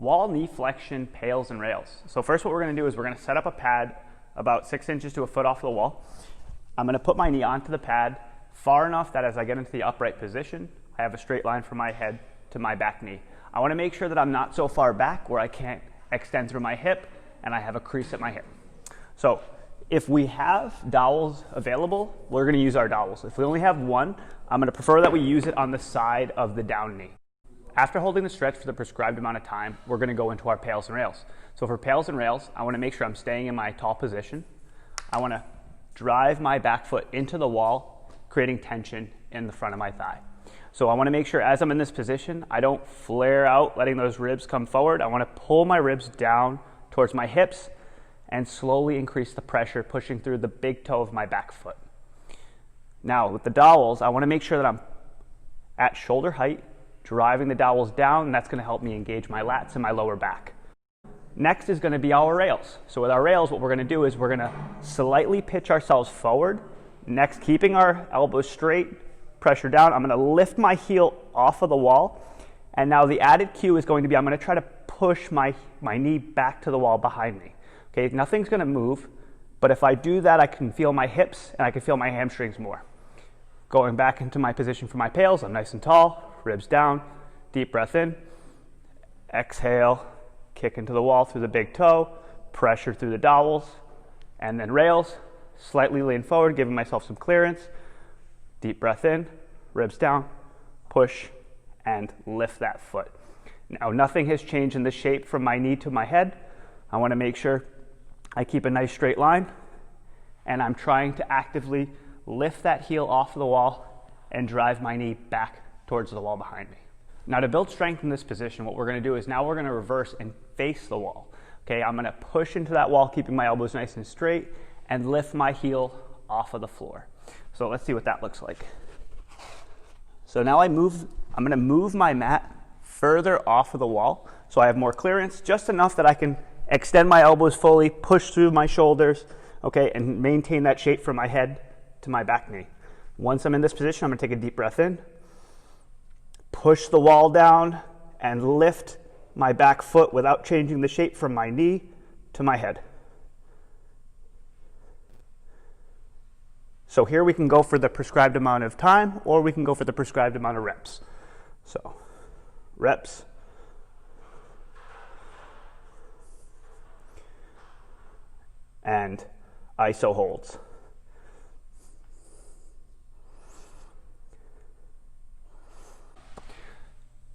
wall knee flexion, PAILs, and rails. So first what we're going to do is we're going to set up a pad about 6 inches to a foot off the wall. I'm going to put my knee onto the pad far enough that as I get into the upright position, I have a straight line from my head to my back knee. I want to make sure that I'm not so far back where I can't extend through my hip and I have a crease at my hip. So if we have dowels available, we're going to use our dowels. If we only have one, I'm going to prefer that we use it on the side of the down knee. After holding the stretch for the prescribed amount of time, we're going to go into our PAILs and rails. So for PAILs and rails, I want to make sure I'm staying in my tall position. I want to drive my back foot into the wall, creating tension in the front of my thigh. So I want to make sure as I'm in this position, I don't flare out, letting those ribs come forward. I want to pull my ribs down towards my hips and slowly increase the pressure, pushing through the big toe of my back foot. Now with the dowels, I want to make sure that I'm at shoulder height, driving the dowels down, and that's going to help me engage my lats and my lower back. Next is going to be our rails. So with our rails, what we're going to do is we're going to slightly pitch ourselves forward. Next, keeping our elbows straight, pressure down, I'm going to lift my heel off of the wall. And now the added cue is going to be I'm going to try to push my knee back to the wall behind me. Okay, nothing's going to move, but if I do that, I can feel my hips and I can feel my hamstrings more. Going back into my position for my PAILs, I'm nice and tall. Ribs down, deep breath in, exhale, kick into the wall through the big toe, pressure through the dowels, and then rails, slightly lean forward, giving myself some clearance, deep breath in, ribs down, push, and lift that foot. Now nothing has changed in the shape from my knee to my head. I want to make sure I keep a nice straight line, and I'm trying to actively lift that heel off of the wall and drive my knee back towards the wall behind me. Now to build strength in this position, what we're going to do is now we're going to reverse and face the wall. Okay, I'm going to push into that wall, keeping my elbows nice and straight, and lift my heel off of the floor. So let's see what that looks like. So now I'm going to move my mat further off of the wall so I have more clearance, just enough that I can extend my elbows fully, push through my shoulders, okay, and maintain that shape from my head to my back knee. Once I'm in this position, I'm going to take a deep breath in, push the wall down, and lift my back foot without changing the shape from my knee to my head. So here we can go for the prescribed amount of time, or we can go for the prescribed amount of reps. So reps, and iso holds.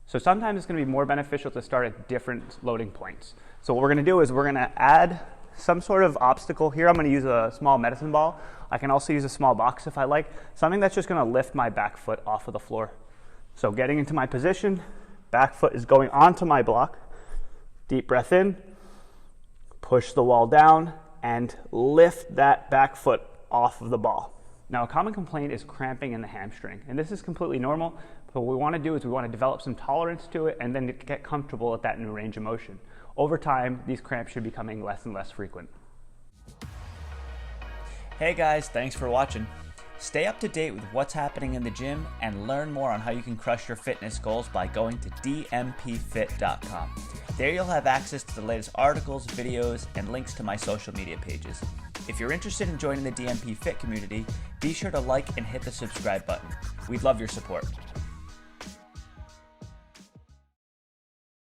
So sometimes it's going to be more beneficial to start at different loading points. So what we're going to do is we're going to add some sort of obstacle here. I'm going to use a small medicine ball. I can also use a small box if I like. Something that's just going to lift my back foot off of the floor. So getting into my position, back foot is going onto my block. Deep breath in, push the wall down, and lift that back foot off of the ball. Now a common complaint is cramping in the hamstring, and this is completely normal. But what we want to do is we want to develop some tolerance to it and then get comfortable at that new range of motion. Over time, these cramps should be becoming less and less frequent. Hey guys, thanks for watching. Stay up to date with what's happening in the gym and learn more on how you can crush your fitness goals by going to DMPFIT.com. There you'll have access to the latest articles, videos, and links to my social media pages. If you're interested in joining the DMPFIT community, be sure to like and hit the subscribe button. We'd love your support.